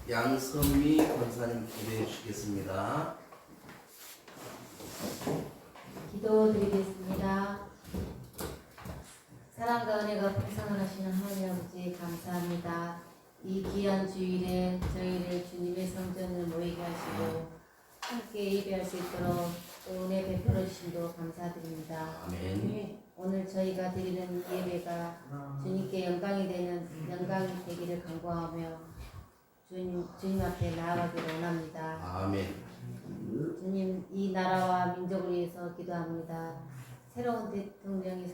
양선미 권사님 기도해 주시겠습니다. 기도드리겠습니다. 사랑과 은혜가 풍성을 하시는 하나님 아버지 감사합니다. 이 귀한 주일에 저희를 주님의 성전을 모이게 하시고 함께 예배할 수 있도록 또 은혜 베풀어 주심도 감사드립니다. 아멘. 오늘 저희가 드리는 이 예배가 주님께 영광이 되기를 간구하며 주님 앞에 나아가기를 원합니다. 아멘. 주님, 이 나라와 민족을 위해서 기도합니다. 새로운 대통령이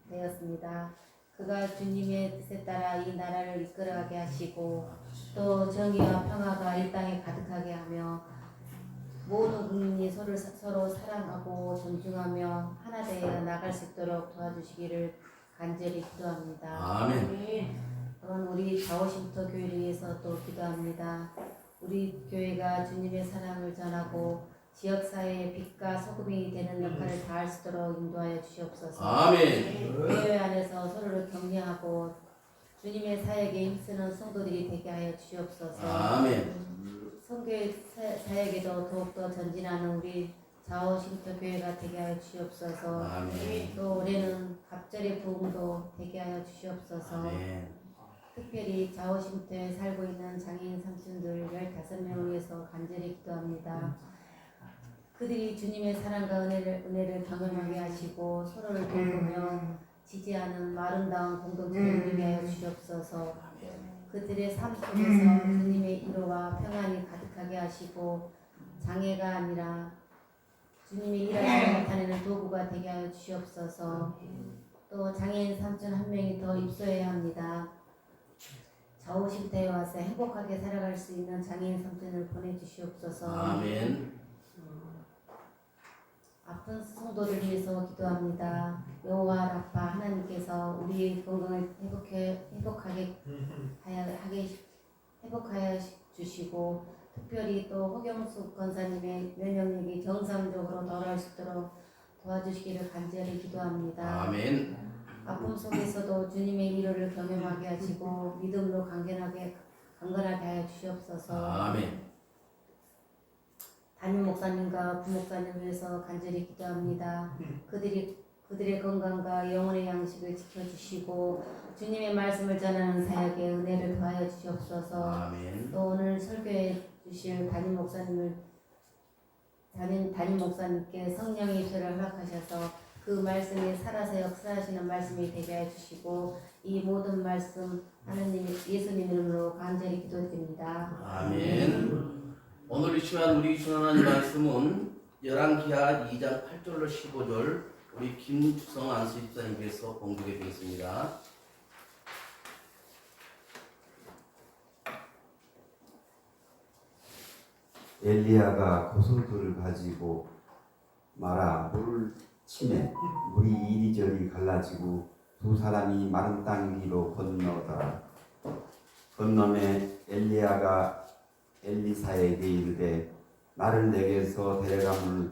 선출되었습니다. 그가 주님의 뜻에 따라 이 나라를 이끌어가게 하시고 또 정의와 평화가 이 땅에 가득하게 하며 모든 국민이 서로 사랑하고 존중하며 하나 되어 나갈 수 있도록 도와주시기를 간절히 기도합니다. 아멘. 또한 우리 자오신부터 교회를 위해서 또 기도합니다. 우리 교회가 주님의 사랑을 전하고 지역사회의 빛과 소금이 되는 역할을 다할 수 있도록 인도하여 주시옵소서. 아멘. 교회 안에서 서로를 격려하고 주님의 사역에 힘쓰는 성도들이 되게 하여 주시옵소서. 아멘. 선교의 사역에도 더욱더 전진하는 우리 자오신부터 교회가 되게 하여 주시옵소서. 아멘. 또 올해는 갑절의 부흥도 되게 하여 주시옵소서. 아멘. 특별히 자오신부터에 살고 있는 장애인 삼촌들 15명을 위해서 간절히 기도합니다. 그들이 주님의 사랑과 은혜를 경험하게 하시고 서로를 돌보며 지지하는 아름다운 공동체를 이루게 하여 주시옵소서. 그들의 삶 속에서 주님의 위로와 평안이 가득하게 하시고 장애가 아니라 주님의 일하시는 나타내는 도구가 되게 하여 주시옵소서. 또 장애인 삼촌 한 명이 더 입소해야 합니다. 자오신부터에 와서 행복하게 살아갈 수 있는 장애인 삼촌을 보내주시옵소서. 아멘. 아픈 성도를 위해서 기도합니다. 여호와 라파 하나님께서 우리의 건강을 회복하여 주시고 특별히 또 허경숙 권사님의 면역력이 정상적으로 돌아올 수 있도록 도와주시기를 간절히 기도합니다. 아멘. 아픔 속에서도 주님의 위로를 경험하게 하시고 믿음으로 강건하게 하여 주시옵소서. 아멘. 담임 목사님과 부목사님을 위해서 간절히 기도합니다. 그들의 건강과 영혼의 양식을 지켜주시고 주님의 말씀을 전하는 사역에 은혜를 더하여 주시옵소서. 아멘. 또 오늘 설교해 주실 담임 목사님께 성령의 입술을 허락하셔서 그 말씀이 살아서 역사하시는 말씀이 되게 해주시고 이 모든 말씀 하나님 예수님 이름으로 간절히 기도드립니다. 아멘. 오늘 이 시간 우리 전하는 말씀은 열왕기하 2장 8절로 15절 우리 김주성 안수집사님께서 공독해 주겠습니다. 엘리야가 고소들을 가지고 말아 물을 치매 물이 이리저리 갈라지고 두 사람이 마른 땅 위로 건너더라. 건너매 엘리야가 엘리사에게 이르되 나를 내게서 데려감을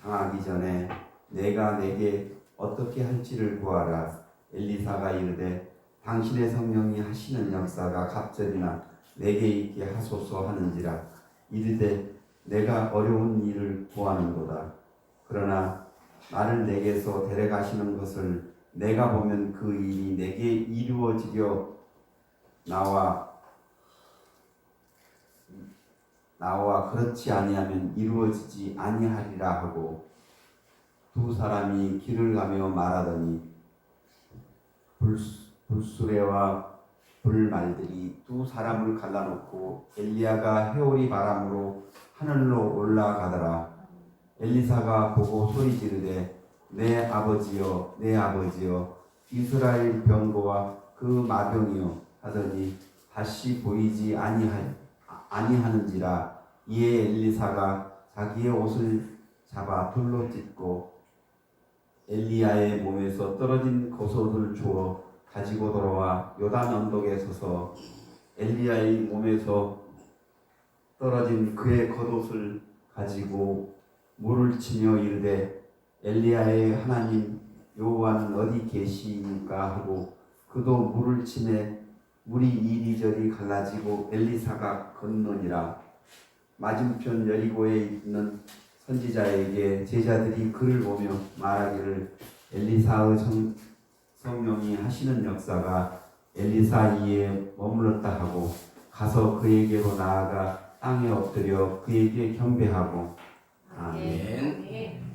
당하기 전에 내가 내게 어떻게 할지를 구하라. 엘리사가 이르되 당신의 성령이 하시는 역사가 갑절이나 내게 있게 하소서 하는지라. 이르되 내가 어려운 일을 구하는도다. 그러나 나를 내게서 데려가시는 것을 내가 보면 그 일이 내게 이루어지려 나와 그렇지 아니하면 이루어지지 아니하리라 하고 두 사람이 길을 가며 말하더니 불수레와 불말들이 두 사람을 갈라놓고 엘리야가 해오리 바람으로 하늘로 올라가더라. 엘리사가 보고 소리 지르되 내 아버지여 내 아버지여 이스라엘 병거와 그 마병이여 하더니 다시 보이지 아니하는지라. 이에 엘리사가 자기의 옷을 잡아 돌로 찢고 엘리야의 몸에서 떨어진 겉옷을 주워 가지고 돌아와 요단 언덕에 서서 엘리야의 몸에서 떨어진 그의 겉옷을 가지고 물을 치며 이르되 엘리야의 하나님 여호와는 어디 계시니까 하고 그도 물을 치매 물이 이리저리 갈라지고 엘리사가 건너니라. 맞은편 여리고에 있는 선지자에게 제자들이 그를 보며 말하기를 엘리사의 성령이 하시는 역사가 엘리사 이에 머물렀다 하고 가서 그에게로 나아가 땅에 엎드려 그에게 경배하고. 아멘.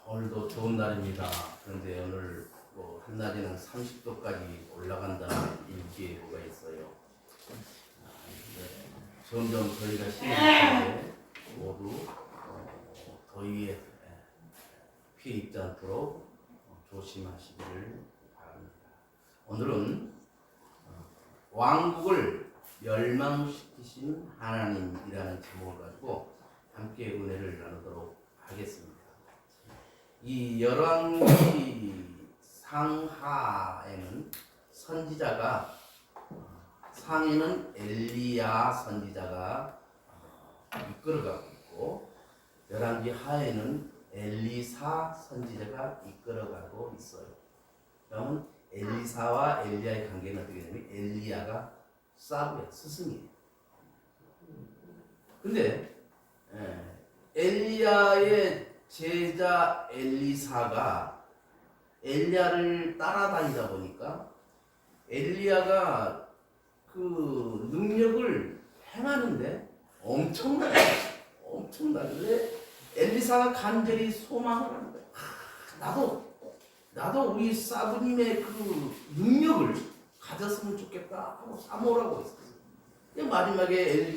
오늘도 좋은 날입니다. 그런데 오늘 한낮에는 30도까지 올라간다는 일기예보가 있어요. 점점 더위가 심해지는데 모두 더위에 피해 입지 않도록 조심하시기를 바랍니다. 오늘은 왕국을 멸망시키신 하나님이라는 제목을 가지고 함께 은혜를 나누도록 하겠습니다. 이 열왕기 상하에는 선지자가 상에는 엘리야 선지자가 이끌어가고 있고 열왕기 하에는 엘리사 선지자가 이끌어가고 있어요. 그러면 엘리사와 엘리야의 관계는 어떻게 되냐면 엘리야가 사부야, 스승이에요. 근데 엘리야의 제자 엘리사가 엘리야를 따라다니다 보니까 엘리야가 그 능력을 행하는데 엄청나게 엘리사가 간절히 소망을 하는 거예요. 나도 우리 사부님의 그 능력을 가졌으면 좋겠다 하고 사모라고 했어요. 마지막에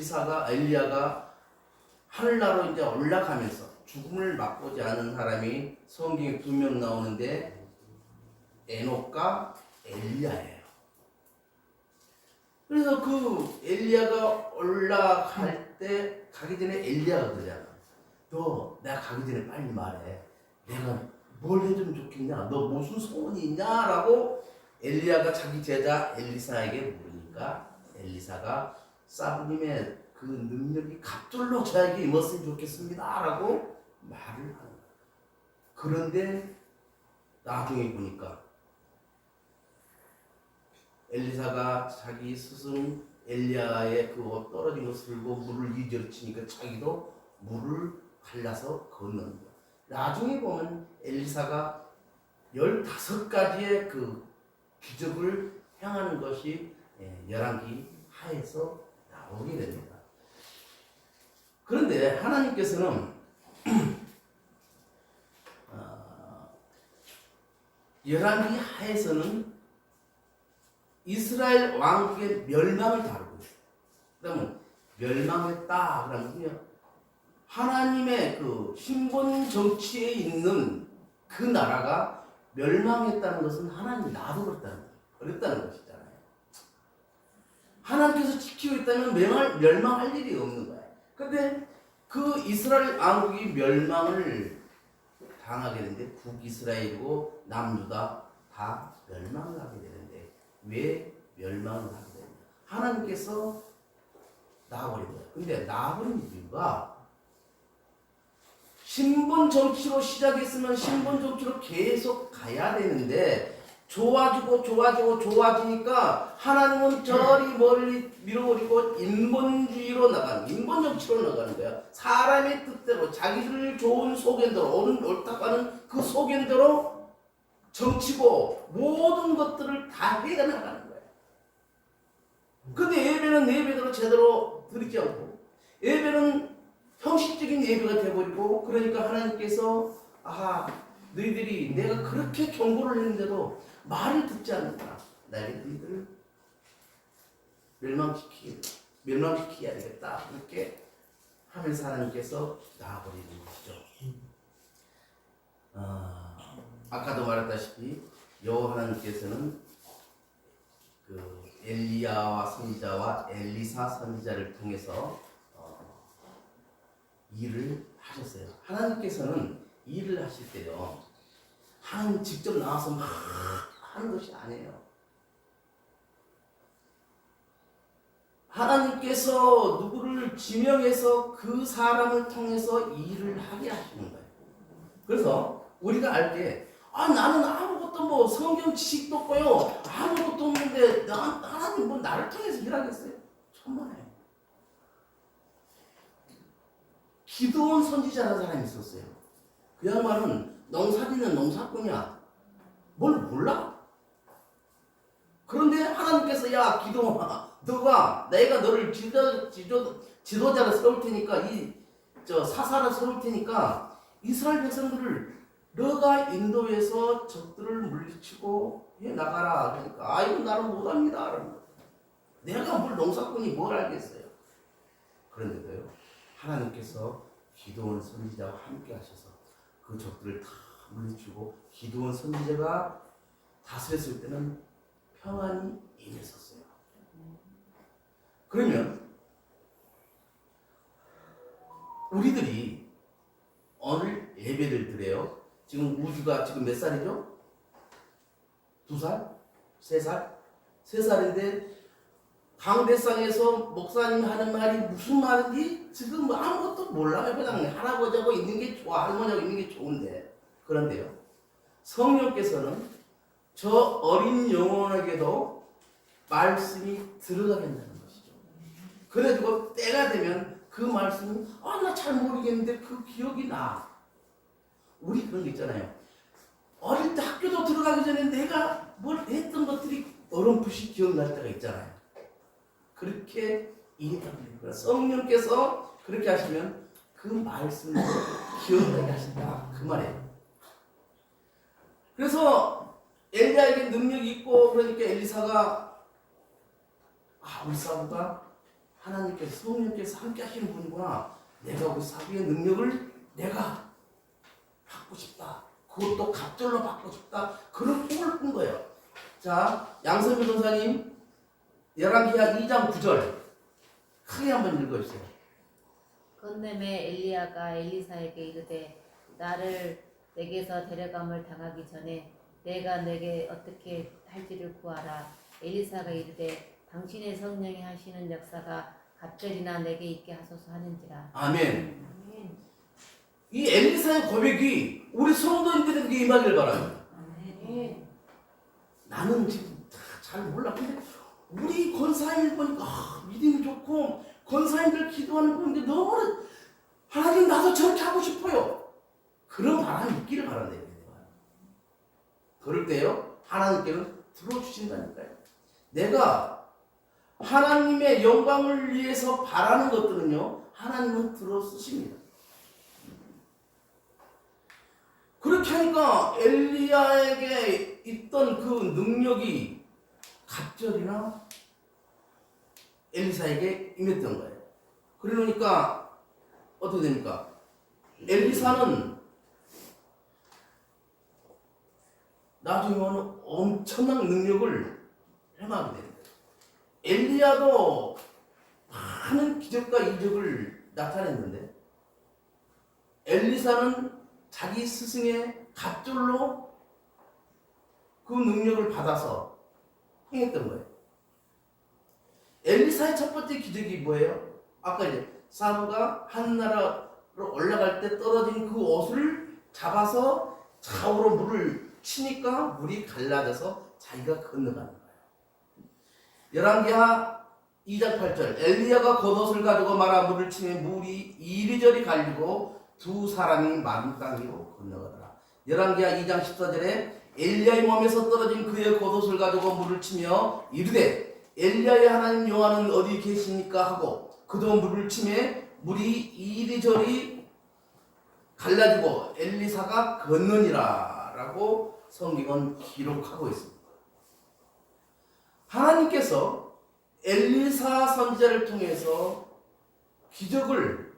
엘리야가 하늘나라로 이제 올라가면서 죽음을 맛보지 않은 사람이 성경에 2명 나오는데 에녹과 엘리야예요. 그래서 그 엘리야가 올라갈 때 가기 전에 엘리야가 그러잖아. 너 내가 가기 전에 빨리 말해. 내가 뭘 해주면 좋겠냐? 너 무슨 소원이 있냐라고 엘리야가 자기 제자 엘리사에게 물으니까 엘리사가 사부님의 그 능력이 갑절로 저에게 임했으면 좋겠습니다라고 말을 하는 거예요. 그런데 나중에 보니까 엘리사가 자기 스승 엘리야의 그 떨어진 것을 들고 물을 이저치니까 자기도 물을 갈라서 걷는 거야. 나중에 보면 엘리사가 15가지의 그 기적을 행하는 것이 열왕기 하에서 나오게 됩니다. 그런데 하나님께서는 열왕기 하에서는 이스라엘 왕국의 멸망을 다루고 있어요. 그러면 멸망했다 그러면요, 하나님의 그 신분 정치에 있는 그 나라가 멸망했다는 것은 하나님이 놔둬버렸다는 것이잖아요. 하나님께서 지키고 있다면 멸망할 일이 없는 거예요. 그런데 그 이스라엘 왕국이 멸망을 당하게 되는데 북이스라엘이고 남유다 다 멸망을 하게 되는데 왜 멸망을 하게 되냐? 하나님께서 놔버린 거예요. 근데 놔버린 이유가 신분 정치로 시작했으면 신분 정치로 계속 가야 되는데 좋아지니까 하나님은 저리 멀리 밀어버리고 인본주의로 인본 정치로 나가는 거야. 사람의 뜻대로 자기들 좋은 소견대로 옳다고 하는 그 소견대로 정치고 모든 것들을 다 해가 나가는 거야. 근데 예배는 예배대로 제대로 드리지 않고 예배는 형식적인 예배가 돼버리고, 그러니까 하나님께서 너희들이 내가 그렇게 경고를 했는데도 말을 듣지 않는다. 나에게 너희들을 멸망시켜야 되겠다. 이렇게 하면서 하나님께서 나아버리는 것이죠. 아까도 말했다시피 여호와 하나님께서는 그 엘리야와 선지자와 엘리사 선지자를 통해서 일을 하셨어요. 하나님께서는 일을 하실 때요, 하나님 직접 나와서 막 하는 것이 아니에요. 하나님께서 누구를 지명해서 그 사람을 통해서 일을 하게 하시는 거예요. 그래서 우리가 알 때 나는 아무것도 아무것도 뭐 성경 지식도 없고요. 아무것도 없는데 하나님 뭐 나를 통해서 일하겠어요? 천만에. 기도원 선지자라는 사람이 있었어요. 그 양반은 농사짓는 농사꾼이야. 뭘 몰라? 그런데 하나님께서 야 기도원아, 너가 내가 너를 지도자로 세울 테니까 사사로 세울 테니까 이스라엘 백성들을 너가 인도해서 적들을 물리치고 해 나가라. 그러니까 이거 나는 못합니다. 내가 뭘 농사꾼이 뭘 알겠어요. 그런데도요 하나님께서 기도원 선지자와 함께 하셔서 그 적들을 다 물리치고 기도원 선지자가 다스렸을 때는 평안이 임했었어요. 그러면 우리들이 오늘 예배를 드려요. 지금 우주가 지금 몇 살이죠? 2살? 3살? 3살인데 강대상에서 목사님 하는 말이 무슨 말인지 지금 아무것도 몰라요. 그냥 할아버지하고 있는 게 좋아, 할머니하고 있는 게 좋은데. 그런데요 성령께서는 저 어린 영혼에게도 말씀이 들어가게 한다는 것이죠. 그래가지고 때가 되면 그 말씀이 나 잘 모르겠는데 그 기억이 나. 우리 그런 거 있잖아요. 어릴 때 학교도 들어가기 전에 내가 뭘 했던 것들이 어렴풋이 기억날 때가 있잖아요. 그렇게 일했다는 거예요. 성령께서 그렇게 하시면 그 말씀을 기억나게 하신다. 그 말이에요. 그래서 엘리야에게 능력이 있고 그러니까 엘리사가 우리 사부가 하나님께서 성령께서 함께 하시는 분이구나. 내가 우리 사부의 능력을 내가 받고 싶다. 그것도 갑절로 받고 싶다. 그런 꿈을 꾼 거예요. 자, 양선 변호사님 열왕기하 2장 9절 크게 한번 읽어주세요. 건냄에 엘리야가 엘리사에게 이르되 나를 내게서 데려감을 당하기 전에 내가 내게 어떻게 할지를 구하라. 엘리사가 이르되 당신의 성령이 하시는 역사가 갑절이나 내게 있게 하소서 하는지라. 아멘. 이 엘리사의 고백이 우리 성도인들에게 임하길 바랍니다. 나는 지금 잘 몰라. 근데 우리 권사님들 보니까 믿음이 좋고 권사님들 기도하는 거 보는데 너무 하나님 나도 저렇게 하고 싶어요. 그런 바람이 있기를 바란대요. 그럴 때요 하나님께는 들어주신다니까요. 내가 하나님의 영광을 위해서 바라는 것들은요 하나님은 들어쓰십니다. 그렇게 하니까 엘리야에게 있던 그 능력이 갑절이나 엘리사에게 임했던 거예요. 그러니까 어떻게 됩니까? 엘리사는 나중에는 엄청난 능력을 행하게 됩니다. 엘리야도 많은 기적과 이적을 나타냈는데 엘리사는 자기 스승의 갑절로 그 능력을 받아서 행했던 거예요. 엘리사의 첫 번째 기적이 뭐예요? 아까 이제 사부가 하늘나라로 올라갈 때 떨어진 그 옷을 잡아서 좌우로 물을 치니까 물이 갈라져서 자기가 건너가는 거예요. 열왕기하 2장 8절 엘리야가 겉옷을 가지고 말아 물을 치며 물이 이리저리 갈리고 두 사람이 마른 땅 위로 건너가더라. 열왕기하 2장 14절에 엘리야의 몸에서 떨어진 그의 겉옷을 가지고 물을 치며 이르되 엘리야의 하나님 여호와는 어디 계십니까 하고 그도 물을 치매 물이 이리저리 갈라지고 엘리사가 건너니라 라고 성경은 기록하고 있습니다. 하나님께서 엘리사 선지자를 통해서 기적을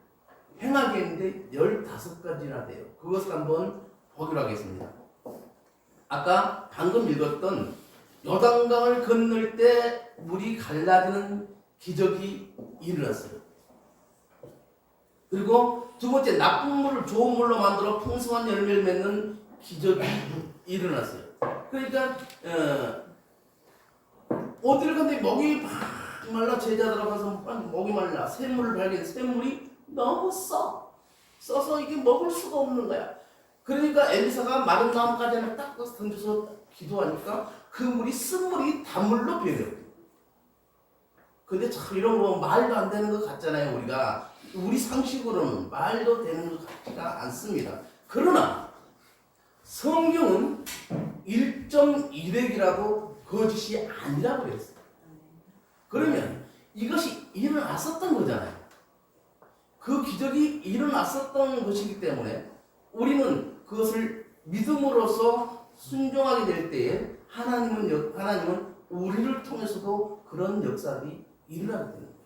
행하게 했는데 15가지나 돼요. 그것을 한번 보기로 하겠습니다. 아까 방금 읽었던 요단강을 건널 때 물이 갈라지는 기적이 일어났어요. 그리고 두 번째 나쁜 물을 좋은 물로 만들어 풍성한 열매를 맺는 기적이 일어났어요. 그러니까 어디를 갔는데 목이 막 말라 제자들하고 가서 목이 말라 샘물을 발견해 샘물이 너무 써서 이게 먹을 수가 없는 거야. 그러니까 엘리사가 마른 나뭇가지 하나 딱 던져서 기도하니까 그 물이 쓴물이 단물로 변해요. 근데 참 이런 거 말도 안 되는 것 같잖아요. 우리 상식으로는 말도 되는 것 같지가 않습니다. 그러나 성경은 1.1핵이라도 거짓이 아니라고 그랬어요. 그러면 이것이 일어났었던 거잖아요. 그 기적이 일어났었던 것이기 때문에 우리는 그것을 믿음으로써 순종하게 될 때에 하나님은 우리를 통해서도 그런 역사들이 일어나게 되는 거예요.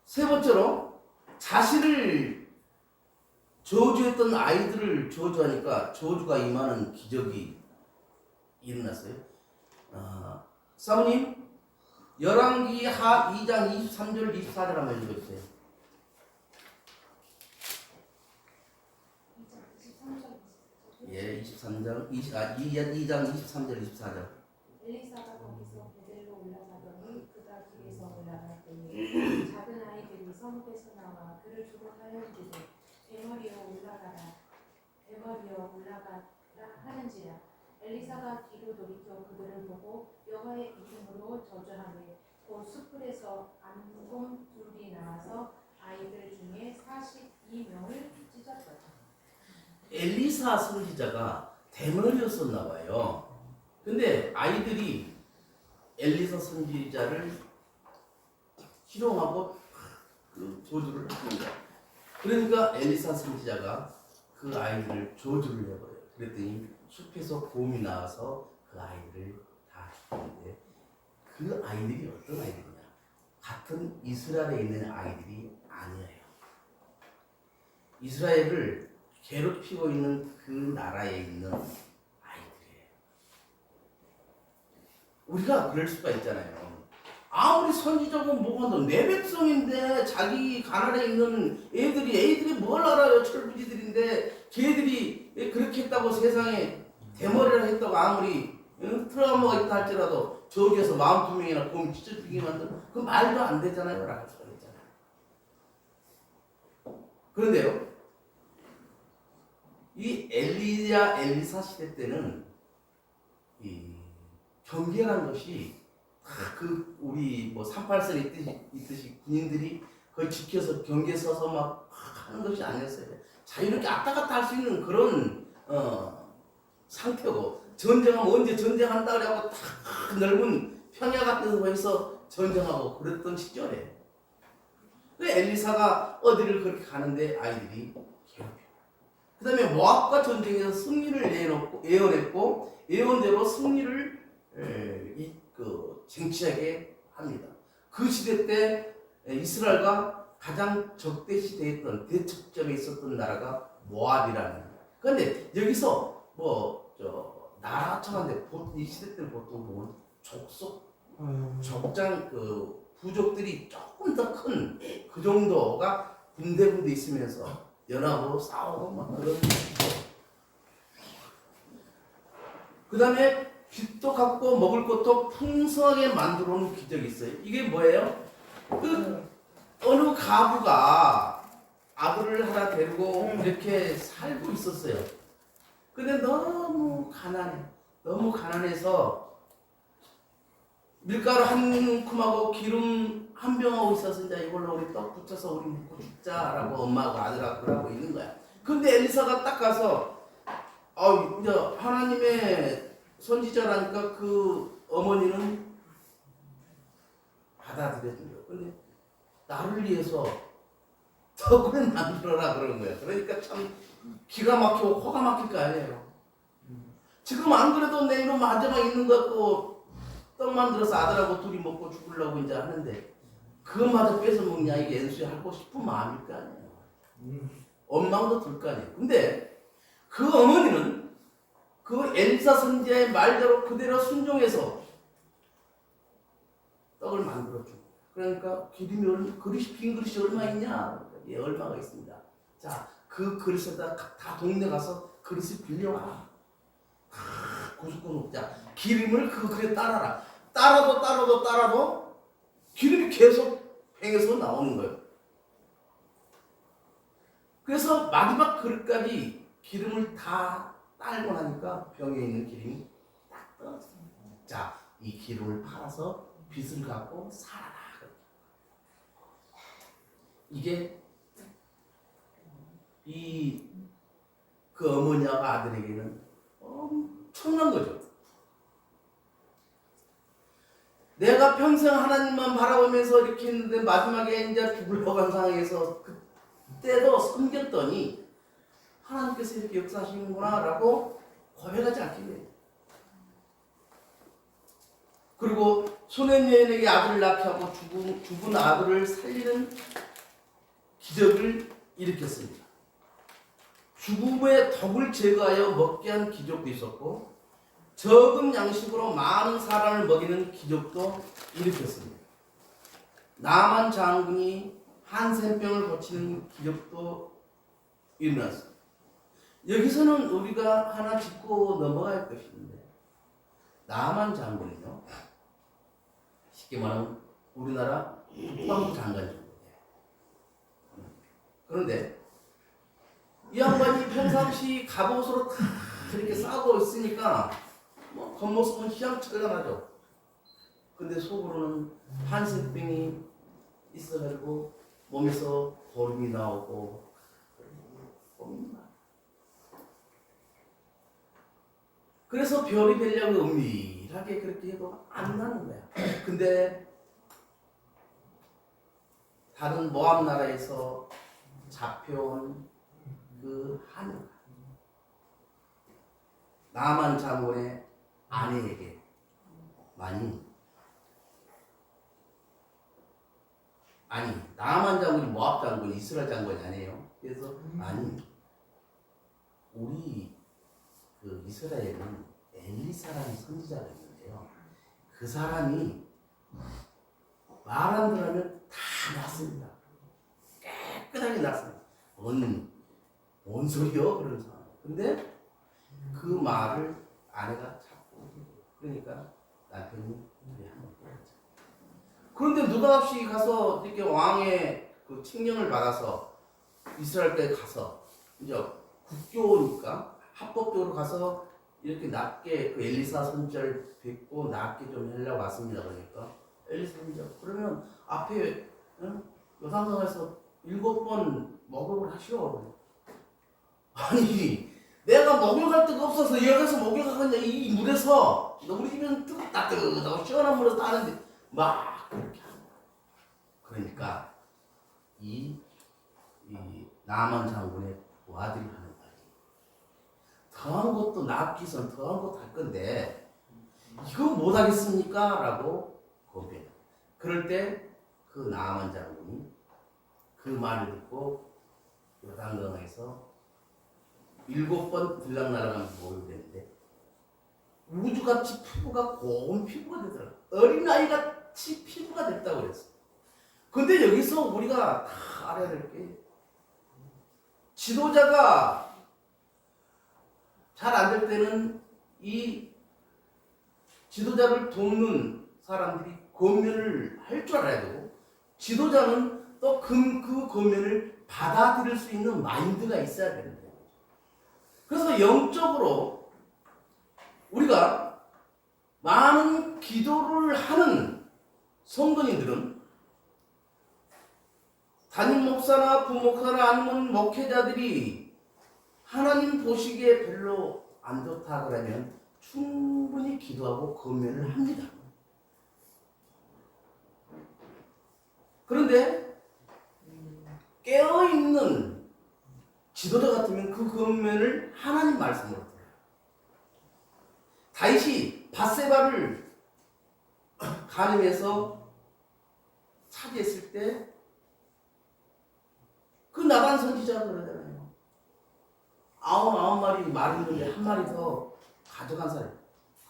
세 번째로 자신을 저주했던 아이들을 저주하니까 저주가 임하는 기적이 일어났어요. 사모님 열왕기 하 2장 23절 24절 한번 읽어주세요. 2장 23절 24절. 엘리사가 거기서 베델로 올라가더니 그가 길에서 올라갈 때에 작은 아이들이 성읍에서 나와 그를 주목하였는데 대머리여 올라가라 하는지라. 엘리사가 뒤로 돌이켜 그들을 보고 여호와의 이름으로 저주하매 곧 숯불에서 암곰 둘이 나와서 아이들 중에 42명을 찢었더라. 엘리사 선지자가 대머리였었나 봐요. 근데 아이들이 엘리사 선지자를 희롱하고 그 저주를 하는 거야. 그러니까 엘리사 선지자가 그 아이들을 저주를 해버려요. 그랬더니 숲에서 곰이 나와서 그 아이들을 다 죽이는데 그 아이들이 어떤 아이들이냐? 같은 이스라엘에 있는 아이들이 아니에요. 이스라엘을 괴롭히고 있는 그 나라에 있는 아이들이에요. 우리가 그럴 수가 있잖아요. 아무리 선지자고 뭐가 내 백성인데 자기 가나라에 있는 애들이 뭘 알아요. 철부지들인데 걔들이 그렇게 했다고 세상에 대머리를 했다고 아무리 트라우마가 있다 할지라도 저기에서 42명이나 곰 찢어 죽이게 만들면 그 말도 안 되잖아요. 라고 수가 있잖아요. 그런데요, 이 엘리사 시대 때는 이 경계라는 것이 우리 38선에 있듯이 군인들이 그걸 지켜서 경계 서서 막 하는 것이 아니었어요. 자유롭게 왔다 갔다 할 수 있는 그런 상태고, 전쟁하면 언제 전쟁한다 그래갖고 딱 넓은 평야 같은 곳에서 전쟁하고 그랬던 시절에 그 엘리사가 어디를 그렇게 가는데 아이들이 괴롭혀요. 그 다음에 모압과 전쟁에서 승리를 예언했고 예언대로 승리를 쟁취하게 합니다. 그 시대 때 이스라엘과 가장 적대시대했던 대척점에 있었던 나라가 모압이라는. 그런데 여기서 나라 청한데 이 시대 때는 보통 보면 적장 부족들이 조금 더 큰 그 정도가 군데 있으면서 연합으로 싸우고 막 그런. 그 다음에 빚도 갚고 먹을 것도 풍성하게 만들어 놓은 기적이 있어요. 이게 뭐예요? 어느 가부가 아들을 하나 데리고 이렇게 살고 있었어요. 근데 너무 가난해서 밀가루 한 움큼하고 기름 한 병하고 있어서 이제 이걸로 우리 떡 붙여서 우리 먹고 죽자라고 엄마하고 아들하고 그러고 있는 거야. 근데 엘리사가 딱 가서 이제 하나님의 선지자라니까 그 어머니는 받아들여준 거예요. 근데 나를 위해서 떡을 만들어라 그러는 거야. 그러니까 참 기가 막히고 코가 막힐 거 아니에요. 지금 안 그래도 내 이놈 마지막 있는 거 갖고 떡 만들어서 아들하고 둘이 먹고 죽으려고 이제 하는데 그것마저 뺏어 먹냐, 이게 엔수에 하고 싶은 마음일 거 아니에요. 원망도 들 거 아니에요. 근데 그 어머니는 그 엘리사 선지자의 말대로 그대로 순종해서 떡을 만들어주고, 그러니까 그릇이 빈 그릇이 얼마 있냐? 예, 얼마가 있습니다. 자, 그 그릇에다 다 동네 가서 그릇을 빌려와. 구석구석. 자, 기름을 그 그릇에 따라라. 따라도 기름이 계속 팽에서 나오는 거예요. 그래서 마지막 그릇까지 기름을 다 딸고 나니까 병에 있는 기름이 딱 떨어졌어요. 자, 이 기름을 팔아서 빚을 갚고 살아라. 이게 그 어머니와 아들에게는 엄청난 거죠. 내가 평생 하나님만 바라보면서 이렇게 했는데 마지막에 이제 죽으려고 한 상황에서 그때도 섬겼더니 하나님께서 이렇게 역사하시는구나 라고 고백하지 않겠네요. 그리고 소년 여인에게 아들을 낳게 하고 죽은 아들을 살리는 기적을 일으켰습니다. 죽음의 덕을 제거하여 먹게 한 기적도 있었고 적은 양식으로 많은 사람을 먹이는 기적도 일으켰습니다. 나만 장군이 한센병을 고치는 기적도 일어났습니다. 여기서는 우리가 하나 짚고 넘어갈 것이 있는데 나만 장군은요, 쉽게 말하면 우리나라 국방부 장관 정도예요. 그런데 이 양반이 평상시 갑옷으로 다 이렇게 싸고 있으니까 뭐 겉모습은 휘황찬란하죠. 근데 속으로는 한센병이 있어가지고 몸에서 고름이 나오고 그래서 별이 별려고 은밀하게 그렇게 해도 안 나는 거야. 근데 다른 모압 나라에서 잡혀온 그 하늘 나만 장군의 아내에게 나만 장군이 모압 장군이 이스라엘 장군이 아니에요. 그래서 우리 그 이스라엘은 엘리사라는 선지자가 있는데요. 그 사람이 말 안 들으면 다 났습니다. 깨끗하게 났습니다. 뭔 소리요? 그런 상황. 근데 그 말을 아내가 자꾸 그러니까 남편이 그래 한번 보자. 그런데 느닷없이 가서 이렇게 왕의 그 칙령을 받아서 이스라엘까지 가서 이제 국교니까 합법적으로 가서 이렇게 낮게 그 엘리사 선지자를 뵙고 낮게 좀 하려고 왔습니다. 그러니까 엘리사 선지자 그러면 앞에 요단강에서 7번 목욕을 하시오. 아니 내가 목욕할 데가 없어서 여기서 목욕하겠냐. 이 물에서 우리 집은 따뜻하고 시원한 물에서 따는데 막 그렇게 하는 거야. 그러니까 이 나만 장군의 그 아들이 하는 말이 더한 것도 납기선 더한 것도 할 건데 이거 못하겠습니까? 라고 고백해요. 그럴 때 그 나만 장군이 그 말을 듣고 요단강에서 7번 들락날락하면서 목욕을 했는데 우주같이 피부가 고운 피부가 되더라고요. 어린아이같이 피부가 됐다고 그랬어요. 근데 여기서 우리가 다 알아야 될 게 지도자가 잘 안 될 때는 이 지도자를 돕는 사람들이 권면을 할 줄 알아야 되고 지도자는 또 그 권면을 받아들일 수 있는 마인드가 있어야 되는 거예요. 그래서 영적으로 우리가 많은 기도를 하는 성도님들은 담임 목사나 부목사나 아니면 목회자들이 하나님 보시기에 별로 안 좋다 그러면 충분히 기도하고 권면을 합니다. 그런데 깨어있는 지도자 같으면 그 권면을 하나님 말씀으로 들어요. 다윗이 밧세바를 가늠해서 차지했을 때 그 나단 선지자가 그러잖아요. 99마리 말 있는데 한 마리 더 가져간 사람.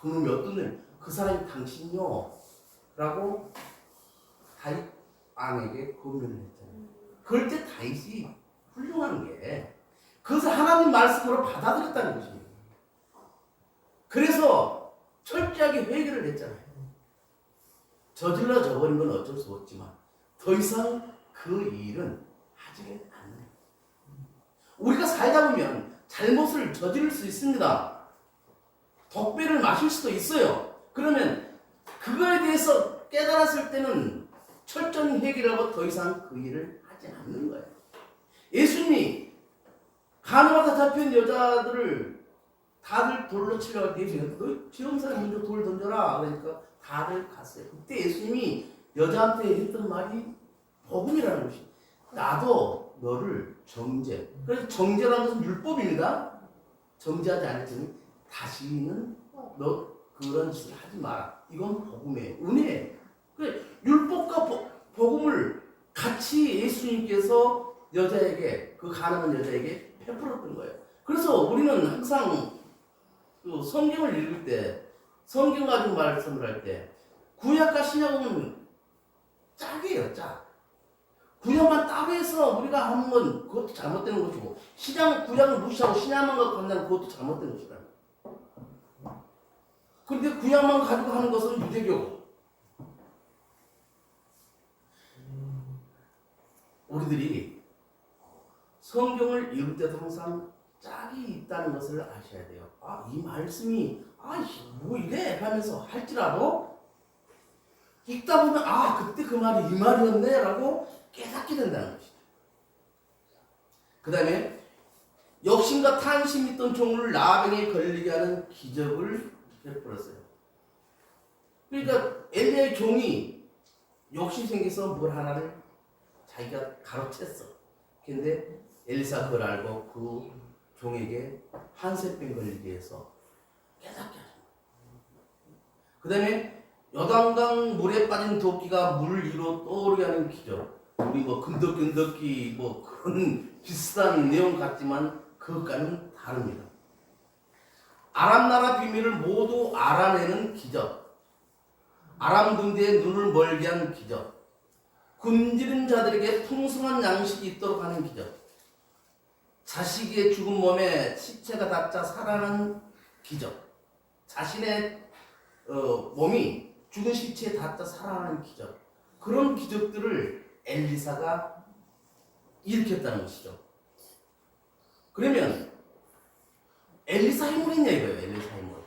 그놈이 어떤 놈? 그 사람이 당신요? 라고 다윗 왕에게 권면을 했잖아요. 그럴 때 다윗이 훌륭한 게 그것을 하나님 말씀으로 받아들였다는 것입니다. 그래서 철저하게 회개를 했잖아요. 저질러 져버린 건 어쩔 수 없지만 더 이상 그 일은 하지 않는. 우리가 살다 보면 잘못을 저지를 수 있습니다. 독배를 마실 수도 있어요. 그러면 그거에 대해서 깨달았을 때는 철저히 해결하고 더 이상 그 일을 하지 않는 거예요. 예수님이 간호하다 잡힌 여자들을 다들 돌로 치려고 대신 너 지엄사에 먼저 돌 던져라 그러니까 다들 갔어요. 그때 예수님이 여자한테 했던 말이 복음이라는 것이 나도 너를 정죄. 그래서 정죄라는 것은 율법입니다. 정죄하지 않았더니 다시는 너 그런 짓을 하지 마라. 이건 복음이에요. 은혜예요. 그래 율법과 복음을 같이 예수님께서 여자에게 그 가난한 여자에게 베풀었던 거예요. 그래서 우리는 항상 그 성경을 읽을 때 성경 가지고 말씀을 할 때 구약과 신약은 짝이에요. 짝. 구약만 따로 해서 우리가 하는 건 그것도 잘못된 것이고 구약을 무시하고 신약만 갖고 한다는 그것도 잘못된 것이다. 그런데 구약만 가지고 하는 것은 유대교고 우리들이 성경을 읽을 때도 항상 짝이 있다는 것을 아셔야 돼요. 아, 이 말씀이 뭐 이래 하면서 할지라도 읽다 보면 그때 그 말이 이 말이었네 라고 깨닫게 된다는 것이죠. 그 다음에 욕심과 탐심 있던 종을 나병에 걸리게 하는 기적을 베풀었어요. 그러니까 엘리야의 종이 욕심 생겨서 물 하나를 자기가 가로챘어. 근데 엘리사 그걸 알고 그 종에게 한세병 걸리게 해서 깨닫게 하신 거예요. 그 다음에 요단강 물에 빠진 도끼가 물 위로 떠오르게 하는 기적. 우리 뭐 금덕균덕기 뭐 그런 비슷한 내용 같지만 그것과는 다릅니다. 아람 나라 비밀을 모두 알아내는 기적. 아람 군대의 눈을 멀게 한 기적. 굶주린 자들에게 풍성한 양식이 있도록 하는 기적. 자식의 죽은 몸에 시체가 닿자 살아나는 기적. 자신의 몸이 죽은 시체에 닿자 살아나는 기적. 그런 기적들을 엘리사가 일으켰다는 것이죠. 그러면 엘리사 힘을 했냐 이거예요. 엘리사 힘을.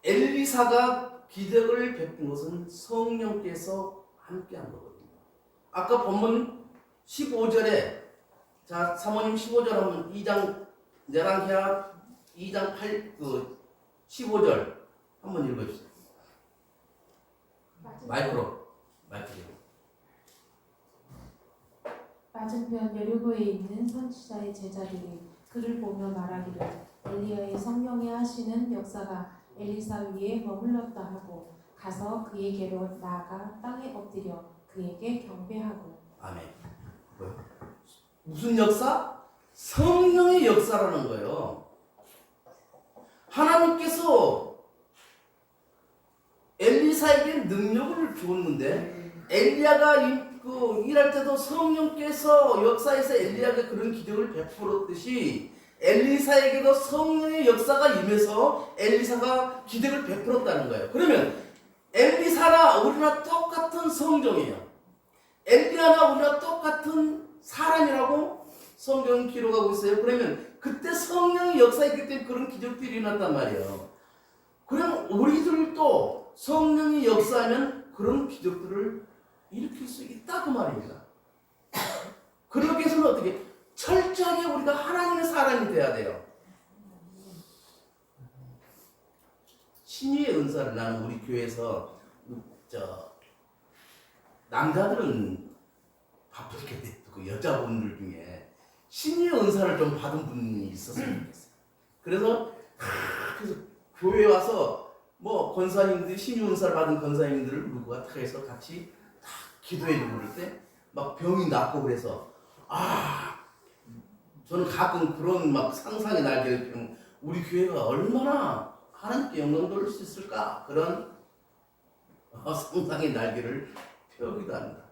엘리사가 기적을 베푼 것은 성령께서 함께한 거거든요. 아까 본문 15절에 자 사모님 15절 하면 2장 열왕기하 2장 15절 한번 읽어주세요. 마이크로. 맞은편 여리고에 있는 선지자의 제자들이 그를 보며 말하기를 엘리야의 성령이 하시는 역사가 엘리사 위에 머물렀다 하고 가서 그에게로 나아가 땅에 엎드려 그에게 경배하고. 아멘. 뭐요? 무슨 역사? 성령의 역사라는 거예요. 하나님께서 엘리사에게 능력을 주었는데 엘리야가 일할 때도 성령께서 역사에서 엘리야에게 그런 기적을 베풀었듯이 엘리사에게도 성령의 역사가 임해서 엘리사가 기적을 베풀었다는 거예요. 그러면 엘리사나 우리나 똑같은 성정이에요. 엘리야나 우리나 똑같은 사람이라고 성경은 기록하고 있어요. 그러면 그때 성령의 역사였기 때문에 그런 기적들이 일어났단 말이에요. 그럼 우리들도 성령이 역사하면 그런 기적들을 일으킬 수 있다 그 말입니다. 그러기 위해서는 어떻게? 철저하게 우리가 하나님의 사람이 돼야 돼요. 신유의 은사를 나는 우리 교회에서 남자들은 바쁘게 그 여자분들 중에 신유의 은사를 좀 받은 분이 있었으면 좋겠어요. 그래서 교회에 와서 뭐 권사님들이 신유 은사를 받은 권사님들을 누구가 다 해서 같이 다 기도해주고 그럴 때 막 병이 낫고 그래서 저는 가끔 그런 막 상상의 날개를 피우면 우리 교회가 얼마나 하나님께 영광 돌릴 수 있을까 그런 상상의 날개를 펴기도 합니다.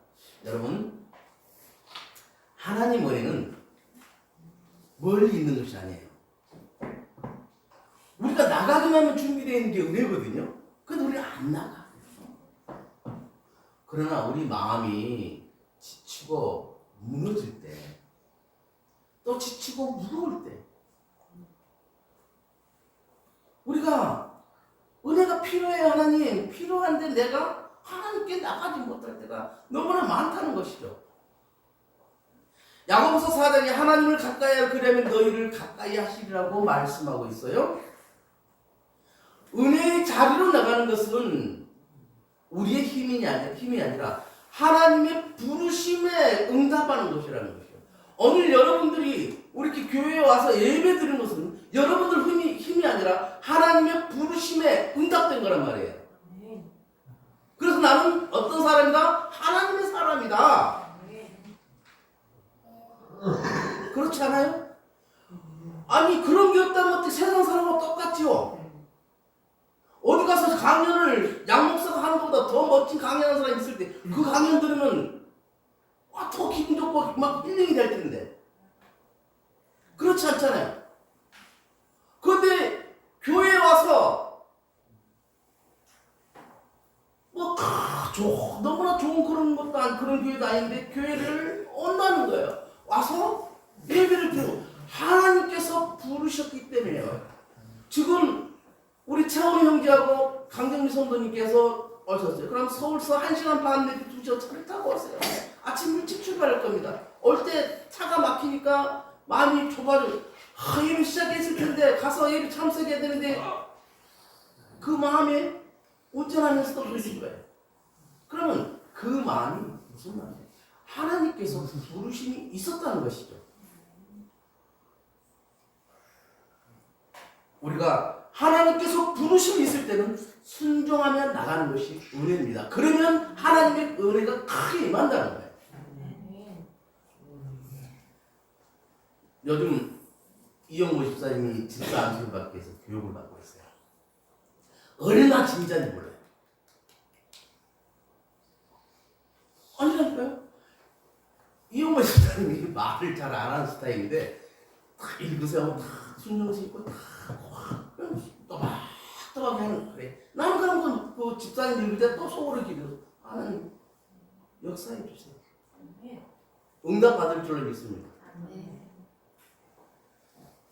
여러분 하나님 은혜는 멀리 있는 것이 아니에요. 우리가 나가기만 하면 준비되어 있는 게 은혜거든요. 근데 우리는 안 나가. 그러나 우리 마음이 지치고 무너질 때 또 지치고 무거울 때 우리가 은혜가 필요해요. 하나님 필요한데 내가 하나님께 나가지 못할 때가 너무나 많다는 것이죠. 야고보서 4장에 하나님을 가까이 하려면 너희를 가까이 하시리라고 말씀하고 있어요. 은혜의 자리로 나가는 것은 우리의 힘이 아니라 하나님의 부르심에 응답하는 것이라는 것이에요. 오늘 여러분들이 우리 이렇게 교회에 와서 예배 드리는 것은 여러분들 힘이 아니라 하나님의 부르심에 응답된 거란 말이에요. 그래서 나는 어떤 사람이다? 하나님의 사람이다. 그렇지 않아요? 아니 그런 게 없다면 어떻게 세상 사람하고 똑같지요? 어디 가서 강연을 양목사가 하는 것보다 더 멋진 강연하는 사람이 있을 때 그 강연 들으면 더 기분 좋고 막 힐링이 될 텐데 그렇지 않잖아요. 그런데 교회에 와서 너무나 좋은 그런 것도 그런 교회도 아닌데 교회를 온다는 거예요. 와서 예배를 드리고 하나님께서 부르셨기 때문에요. 지금 우리 차원희 형제하고 강정미 성도님께서 오셨어요. 그럼 서울서 1시간 반 내지 2시간 차를 타고 오세요. 아침 일찍 출발할 겁니다. 올 때 차가 막히니까 마음이 좁아져. 예배 시작했을 텐데 가서 예배 참석해야 되는데 그 마음에 운전하면서도 그러신 거예요. 그러면 그 마음이 무슨 마음이에요? 하나님께서 부르심이 있었다는 것이죠. 우리가 하나님께서 부르심이 있을 때는 순종하며 나가는 것이 은혜입니다. 그러면 하나님의 은혜가 크게 임한다는 거예요. 요즘 이영모 집사님이 집사 안수를 받기 위해서 교육을 받고 있어요. 얼마나 진짜인지 몰라요. 아니라니까요. 이영모 집사님이 말을 잘 안 하는 스타일인데 딱 읽으세요. 다 순정식 있고 또박또박 하는 그래. 나는 그런 그 집사님 읽을 때 또 속으로 기도해서 하나님 역사해 주세요. 응답 받을 줄로 믿습니다.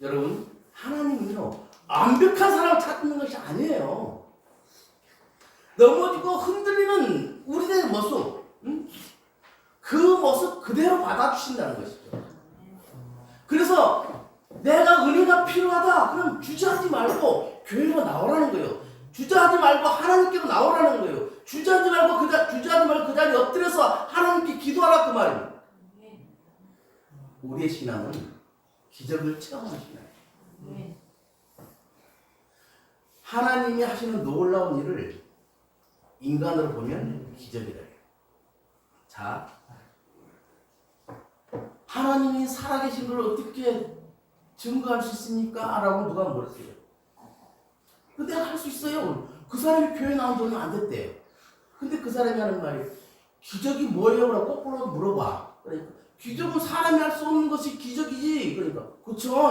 여러분 하나님은요 완벽한 사람을 찾는 것이 아니에요. 넘어지고 흔들리는 우리들의 모습, 그 모습 그대로 받아주신다는 것이죠. 그래서 내가 은혜가 필요하다 그럼 주저하지 말고 교회로 나오라는 거예요. 주저하지 말고 하나님께로 나오라는 거예요. 주저하지 말고 그 자리에 엎드려서 하나님께 기도하라 그 말입니다. 우리의 신앙은 기적을 체험하는 신앙이에요. 하나님이 하시는 놀라운 일을 인간으로 보면 기적이래요. 자, 하나님이 살아계신 걸 어떻게 증거할 수 있습니까? 라고 누가 물었어요. 근데 할 수 있어요. 그 사람이 교회 나온 지는 안 됐대요. 근데 그 사람이 하는 말이 기적이 뭐예요? 라고 거꾸로 물어봐. 그러니까 기적은 사람이 할 수 없는 것이 기적이지. 그러니까 그쵸?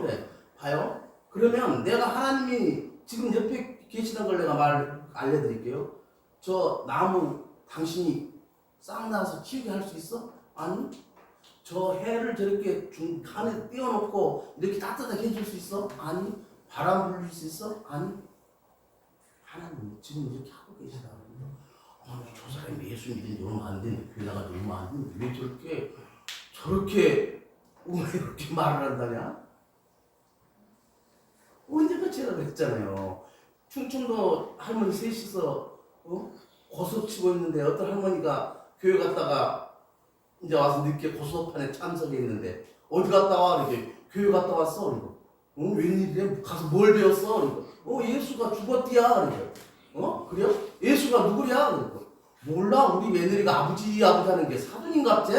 그래. 봐요. 그러면 내가 하나님이 지금 옆에 계시던 걸 내가 알려드릴게요. 저 나무 당신이 싹 나서 키우게 할 수 있어? 아니. 저 해를 저렇게 중간에 띄워놓고 이렇게 따뜻하게 해줄 수 있어? 아니. 바람 불릴 수 있어? 아니. 하나님 지금 이렇게 하고 계시다. 아니 저 사람이 예수 믿은 지 얼마 안 됐는데 교회 나가지 얼마 안 됐는데 왜 저렇게 이렇게 말을 한다냐? 언제가 제가 그랬잖아요. 충청도 할머니 셋이서 고소 치고 있는데 어떤 할머니가 교회 갔다가 이제 와서 늦게 고소판에 참석했는데 어디 갔다 와? 이렇게 교회 갔다 왔어. 그러니까 웬일이야? 가서 뭘 배웠어? 그러니까 예수가 죽었디야. 그러니까 그래요? 예수가 누구랴? 그러니까 몰라. 우리 며느리가 아버지 하는 게 사돈인 같지?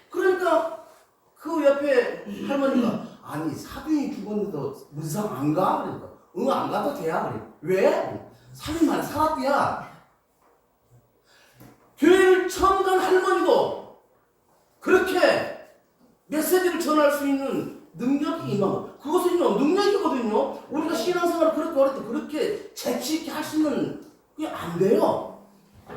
그러니까 그 옆에 할머니가 아니 사돈이 죽었는데 문상 안 가? 그러니까 안 가도 돼야. 그래. 왜? 사돈만 살았디야. 교회를 처음 간 할머니도 그렇게 메시지를 전할 수 있는 능력이 임하고 그것은요 능력이거든요. 우리가 신앙생활을 그렇게 어릴 때 그렇게 재치있게 할 수 있는 그게 안 돼요.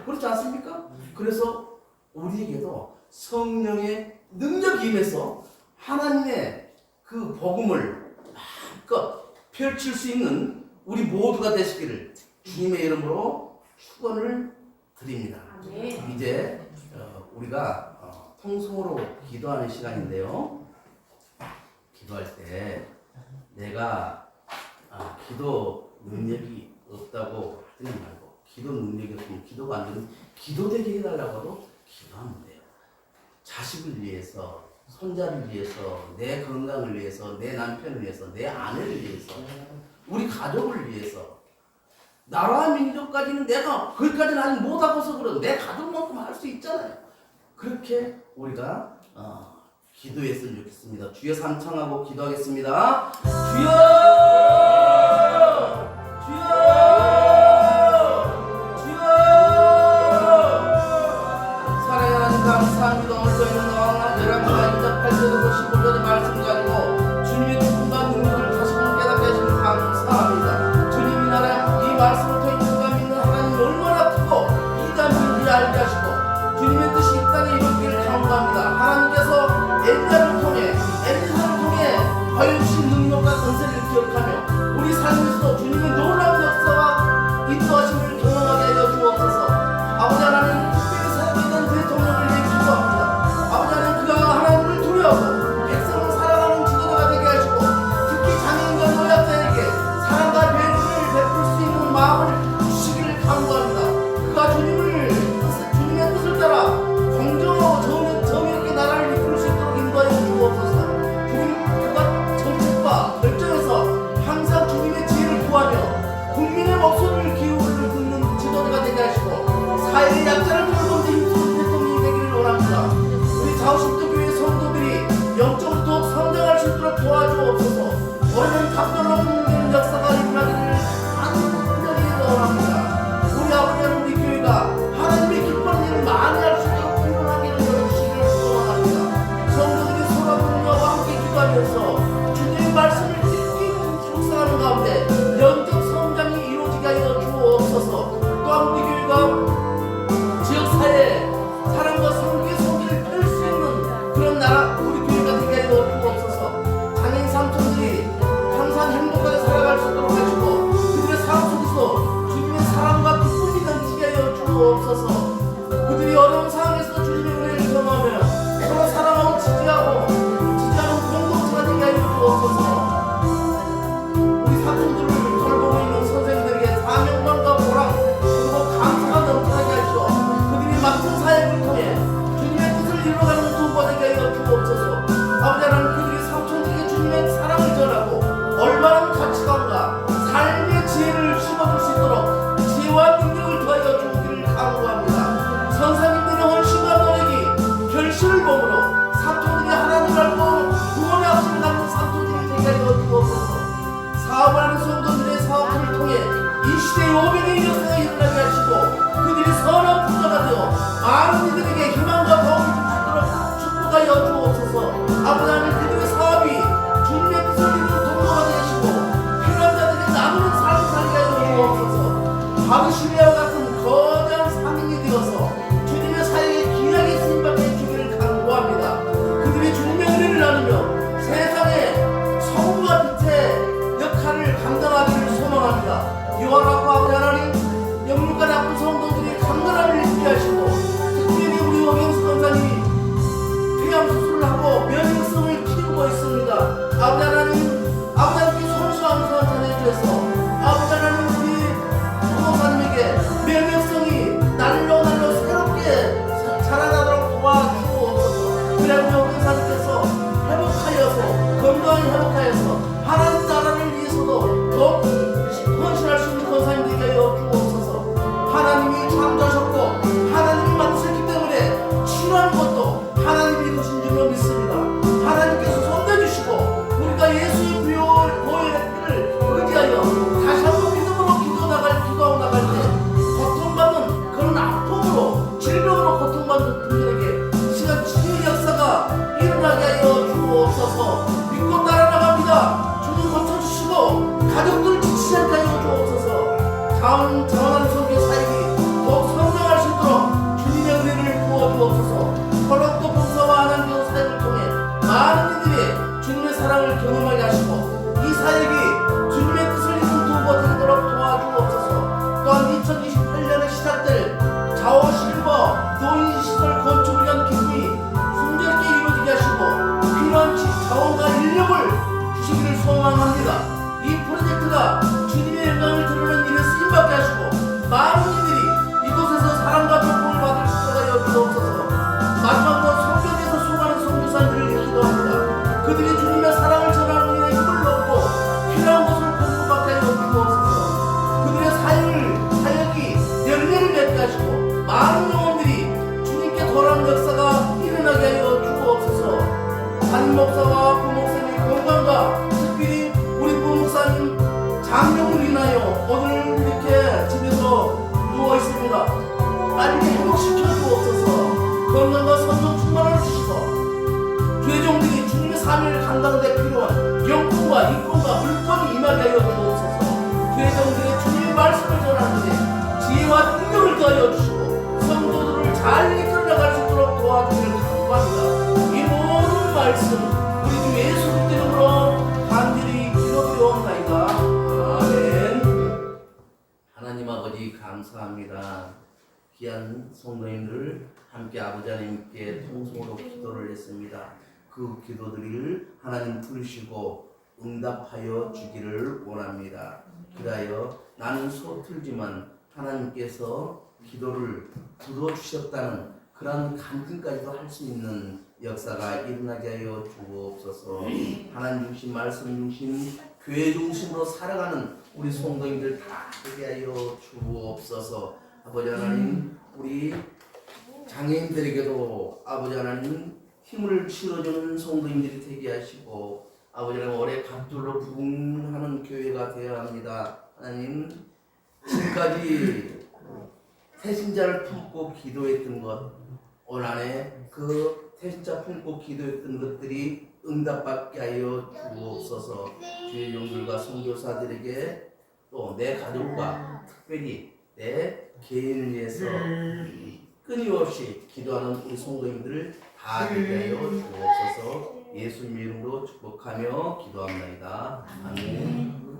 그렇지 않습니까? 그래서 우리에게도 성령의 능력이 임해서 하나님의 그 복음을 마음껏 펼칠 수 있는 우리 모두가 되시기를 주님의 이름으로 축원을 드립니다. 이제 우리가 통성으로 기도하는 시간인데요. 기도할 때 내가 기도 능력이 없다고 하지 말고, 기도 능력이 없으면 기도가 안 되면 기도되게 해달라고 하도 기도하면 돼요. 자식을 위해서, 손자를 위해서, 내 건강을 위해서, 내 남편을 위해서, 내 아내를 위해서, 우리 가족을 위해서, 나라 민족까지는 내가 거기까지는 아직 못하고서 그래도 내 가족만큼 할 수 있잖아요. 그렇게 우리가 기도했으면 좋겠습니다. 주여 삼창하고 기도하겠습니다. 주여! 주여! 주여! 사랑의 하나님 감사합니다. 오늘 저희는 너랑 11장 8절부터 15절의 말씀 가지고 주님의 뜻과 능력을 다시금 깨닫게 하시는 감사합니다. 주님이 나라 이 말씀을 통해 누가 믿는 하나님이 얼마나 크고 이담인지 알게 하시고 주님의 뜻이 이 땅에 이루어지기를 간구합니다. 하나님께서 엘리야를 통해, 엘리사를 통해 허용신 능력과 권세를 기억하며 우리 삶에서도 주님의 놀라운 역사와 인도하심을 경험하게 하여 주옵소서. 아버지 하나님, 특별히 살아있는 대통령을 위해 기도합니다. 아버지 하나님, 그가 하나님을 두려워하고 백성을 사랑하는 지도자가 되게 하시고 특히 장애인과 노약자에게 사랑과 배려를 베풀 수 있는 마음을 주시기를 간구합니다. 그가 주님의 뜻을 따라 공정하고 정의롭게 나라를 이끌 수 있도록 인도하여 주옵소서. 그가 정책과 결정에서 항상 주님의 지혜를 구하며 국민의 목소리를 듣는 지도자가 되게 하시고 사회의 약자를 돌보는 힘쓰는 대통령이 되기를 원합니다. 우리 자우신도 교회 성도들이 영적으로 더욱 성장할 수 있도록 도와주옵소서. 올해는 각별로 국민 역사가 일어나기를 간절히 원합니다. 우리 아버지 하나님, 우리 교회가 하나님의 기뻐하는 일을 많이 할 수 있도록 일어나기를 열어주시기를 소원합니다. 성도들이 서로 분노하고 함께 기도하면서 주님의 말씀을 듣기 묵상하는 가운데 영적 성장이 이루어지게 하여 주옵소서. 또한 우리 교회가 지역사회에 사랑과 성교의 손길을 펼 수 있는 그런 나라, 우리 교회가 되게 하여 주옵소서. 장애인 삼촌들이 항상 행복하게 살아갈 수 있도록 하시고 그들의 삶 속에서 주님의 사랑과 기쁨이 넘치게 하여 주옵소서. 그들이 어려운 상황에서 주님의 은혜를 경험하며 서로 사랑하고 지지하는 공동체가 되게 하여 주옵소서. 우리 사촌들을 돌보고 있는 선생님들에게 사명감과 보람 그리고 감사가 넘쳐나게 하시고 그들이 맡은 사역을 통해 주님의 뜻을 이루어가는 도구가 되게 하여 주옵소서. 아버지 하나님, 그들이 삼촌들에게 주님의 사랑을 전하고 올바른 가치관과 삶의 지혜를 심어줄 수 있도록 지혜와 능력을 더하여 주기를 간구합니다. 선생님들의 헌신과 노력이 결실을 보므로 삼촌들이 하나님을 알고 구원의 확신을 갖는 삼촌들이 되게 하여 주옵소서. 사업을 하는 성도들의 사업을 통해 이 시대의 500의 역사가 일어나게 하시고 그들이 선한 부자가 되어 많은 이들에게 희망과 도움을 줄 수 있도록 축복하여 주옵소서. 아버지 하나님, 그들의 사업이 주님의 뜻을 이루는 동로가 되시고 필요한 자들에게 나누는 삶을 살게 하여 주옵소서. 바르시리아와 같은 거대한 상인이 되어서 주님의 사역에 귀하게 쓰임받게 주기를 간구합니다. 그들이 주님의 은혜를 나누며 세상에 성부와 빛의 역할을 감당하기를 소망합니다. 유한하고 아버지 하나님, 영육과 나쁜 성도들이 강건함을 입게 하시고 특별히 우리 오경수 권사님이 폐암 수술을 하고 면역성을 키우고 있습니다. 아버지 하나님, 아버지 하나님께 손수함수함 전해주셔서 아버지 하나님, 우리 부모사님에게 면역성이 날로 새롭게 자라나도록 도와주옵소서. 그래 우리 오경사님께서 회복하여서 건강히 회복하여서 하나님 나라를 위해서도 더욱 헌신할 수 있는 권사님들에게 하여 주옵소서. 하나님이 창조하셨고 하나님이 만드셨기 때문에 치료하는 것도 하나님이 것인 줄로 믿습니다. 하나님께서 손대주시고 우리가 예수의 보혈의 피를 의지하여 다시 한번 믿음으로 기도하고 나갈 때 고통받는 그런 아픔으로 질병으로 고통받는 분들에게 이 시간 치유의 역사가 일어나게 하여 주옵소서. 믿고 따라 나갑니다. 주님 고쳐주시고 가족들 지치지 않게 하여 주옵소서. 자원하는 선교 사역이 더욱 성장할 수 있도록 주님의 은혜를 부어주옵소서. 홀로또 봉사와 하나님의 사역을 교회정들의 주님 말씀을 전하는데 지혜와 능력을 더하여 주시고 성도들을 잘 이끌어 나갈 수 있도록 도와주기를 간구합니다. 이 모든 말씀 우리 주 예수 그리스도 이름으로 간절히 기도드리옵나이다. 아멘. 하나님 아버지 감사합니다. 귀한 성도님들 함께 아버지 하나님께 통성으로 기도를 했습니다. 그 기도들을 하나님 들으시고 응답하여 주기를 원합니다. 그리하여 나는 서툴지만 하나님께서 기도를 들어주셨다는 그런 간증까지도 할 수 있는 역사가 일어나게 하여 주옵소서. 하나님 중심 말씀 중심 교회 중심으로 살아가는 우리 성도님들 다 되게 하여 주옵소서. 아버지 하나님 우리 장애인들에게도 아버지 하나님 힘을 실어주는 성도님들이 되게 하시고 아버지 하나님 올해 갑절로 부흥하는 교회가 되어야 합니다. 하나님 지금까지 태신자를 품고 기도했던 것 올 한해 그 태신자 품고 기도했던 것들이 응답받게 하여 주옵소서. 주의 종들과 선교사들에게 또 내 가족과 특별히 내 개인을 위해서 끊임없이 기도하는 우리 성도님들을 다 되게 하여 주옵소서. 예수님 이름으로 축복하며 기도합니다. 아멘.